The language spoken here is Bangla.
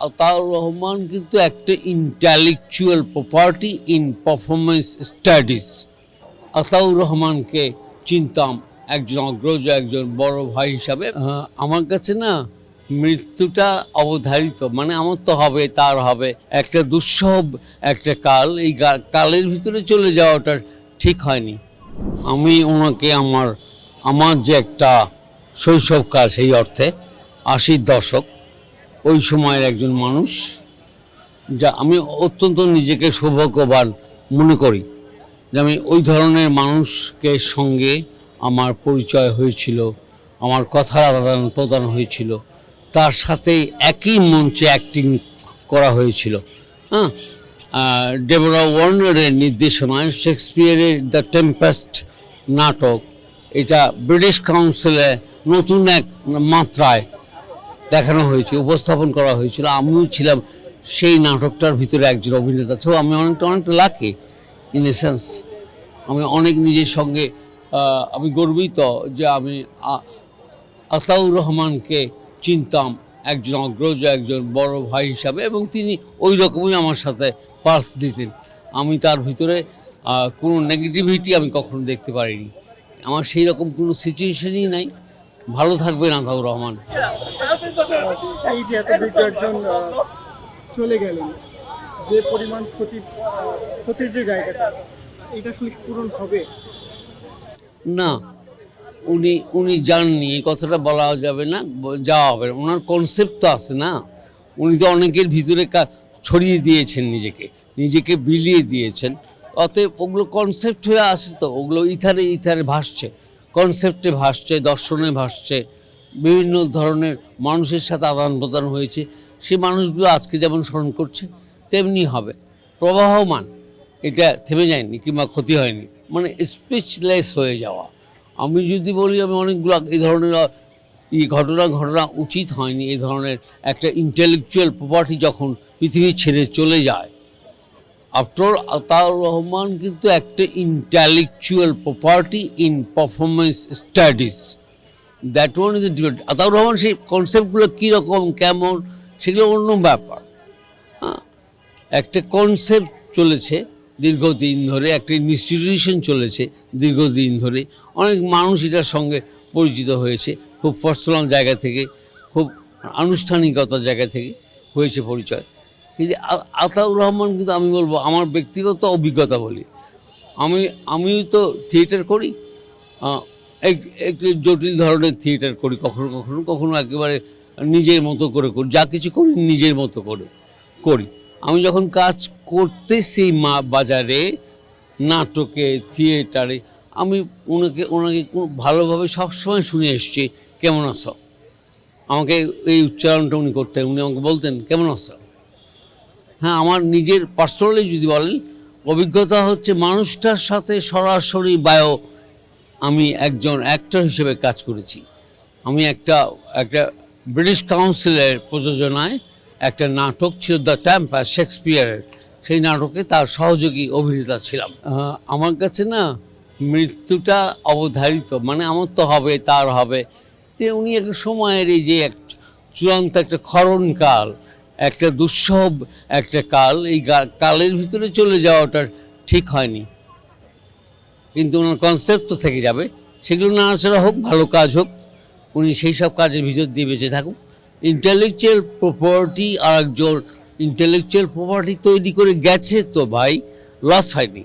আতাউর রহমান কিন্তু একটা intellectual property in performance studies. Ataur রহমানকে চিনতাম একজন অগ্রজ, একজন বড় ভাই হিসাবে। আমার কাছে না মৃত্যুটা অবধারিত, মানে আমার তো হবে, তার হবে, একটা দুঃসহ একটা কাল, এই কালের ভিতরে চলে যাওয়াটা ঠিক হয়নি। আমি ওনাকে আমার যে একটা শৈশবকাল, সেই অর্থে 80-র দশক, ওই সময়ের একজন মানুষ, যা আমি অত্যন্ত নিজেকে সৌভাগ্যবান মনে করি যে আমি ওই ধরনের মানুষকে সঙ্গে আমার পরিচয় হয়েছিল, আমার কথার আদান প্রদান হয়েছিল, তার সাথে একই মঞ্চে অ্যাক্টিং করা হয়েছিল। হ্যাঁ, ডেবোরা ওয়ার্নারের নির্দেশনায় শেক্সপিয়ারের দ্য টেম্পেস্ট নাটক, এটা ব্রিটিশ কাউন্সিলে নতুন এক মাত্রায় দেখানো হয়েছে, উপস্থাপন করা হয়েছিল। আমিও ছিলাম সেই নাটকটার ভিতরে একজন অভিনেতা। তো আমি অনেকটা লাকি ইন এ সেন্স। আমি অনেক নিজের সঙ্গে আমি গর্বিত যে আমি আতাউর রহমানকে চিনতাম একজন অগ্রজ, একজন বড় ভাই হিসাবে, এবং তিনি ওই রকমই আমার সাথে পালস দিতেন। আমি তার ভিতরে কোনো নেগেটিভিটি আমি কখনো দেখতে পারিনি। আমার সেই রকম কোনো সিচুয়েশনই নাই। ভালো থাকবেন আতাউর রহমান। এই যে এত বৃদ্ধ একজন চলে গেলেন, যে পরিমাণ ক্ষতির যে জায়গাটা, এটা আসলে পূরণ হবে না, উনি যাননি, এই কথাটা বলা যাবে না, যাওয়া হবে না। ওনার কনসেপ্ট তো আছে না, উনি তো অনেকের ভিতরে ছড়িয়ে দিয়েছেন, নিজেকে বিলিয়ে দিয়েছেন। অতএব ওগুলো কনসেপ্ট হয়ে আসে, তো ওগুলো ইথারে ভাসছে, কনসেপ্টে ভাসছে, দর্শনে ভাসছে, বিভিন্ন ধরনের মানুষের সাথে আদান প্রদান হয়েছে। সেই মানুষগুলো আজকে যেমন স্মরণ করছে তেমনি হবে, প্রবাহমান, এটা থেমে যায়নি কিংবা ক্ষতি হয়নি, মানে স্পিচলেস হয়ে যাওয়া। আমি যদি বলি, আমি অনেকগুলো এই ধরনের ঘটনা উচিত হয়নি। এই ধরনের একটা ইন্টেলেকচুয়াল প্রপার্টি যখন পৃথিবী ছেড়ে চলে যায়, আফটার আতাউর রহমান কিন্তু একটা intellectual property in performance studies, that one is a different. Ataur Rahman সেই কনসেপ্টগুলো কীরকম, কেমন, সেগুলো অন্য ব্যাপার। হ্যাঁ, একটা কনসেপ্ট চলেছে দীর্ঘদিন ধরে, একটা ইনস্টিটিউশন চলেছে দীর্ঘদিন ধরে, অনেক মানুষ এটার সঙ্গে পরিচিত হয়েছে, খুব পার্সোনাল জায়গা থেকে, খুব আনুষ্ঠানিকতার জায়গা থেকে হয়েছে পরিচয়। সেই যে আতাউর রহমান, কিন্তু আমি বলবো আমার ব্যক্তিগত অভিজ্ঞতা বলি, আমি তো থিয়েটার করি, একটু জটিল ধরনের থিয়েটার করি, কখনো একেবারে নিজের মতো করে করি, যা কিছু করি নিজের মতো করে করি। আমি যখন কাজ করতেছি বাজারে, নাটকে, থিয়েটারে, আমি ওনাকে ভালোভাবে সবসময় শুনে এসছি, কেমন আছো। আমাকে এই উচ্চারণটা উনি করতেন, উনি আমাকে বলতেন কেমন আছো। হ্যাঁ, আমার নিজের পার্সোনালি যদি বলেন, অভিজ্ঞতা হচ্ছে মানুষটার সাথে সরাসরি আমি একজন অ্যাক্টর হিসেবে কাজ করেছি। আমি একটা ব্রিটিশ কাউন্সিলের প্রযোজনায় একটা নাটক ছিল দ্য টেম্পেস্ট, শেক্সপিয়ারের, সেই নাটকে তার সহযোগী অভিনেতা ছিলাম। আমার কাছে না মৃত্যুটা অবধারিত, মানে আমার তো হবে, তার হবে। তো উনি একটা সময়ের এই যে চূড়ান্ত একটা ক্ষরণকাল, একটা দুঃসহ একটা কাল, এই কালের ভিতরে চলে যাওয়াটা ঠিক হয়নি। কিন্তু ওনার কনসেপ্ট তো থেকে যাবে, সেগুলো নাড়াচাড়া হোক, ভালো কাজ হোক, উনি সেই সব কাজের ভিতর দিয়ে বেঁচে থাকুক। ইন্টেলেকচুয়াল প্রপার্টি আর একজন ইন্টেলেকচুয়াল প্রপার্টি তৈরি করে গেছে, তো ভাই লস হয়নি।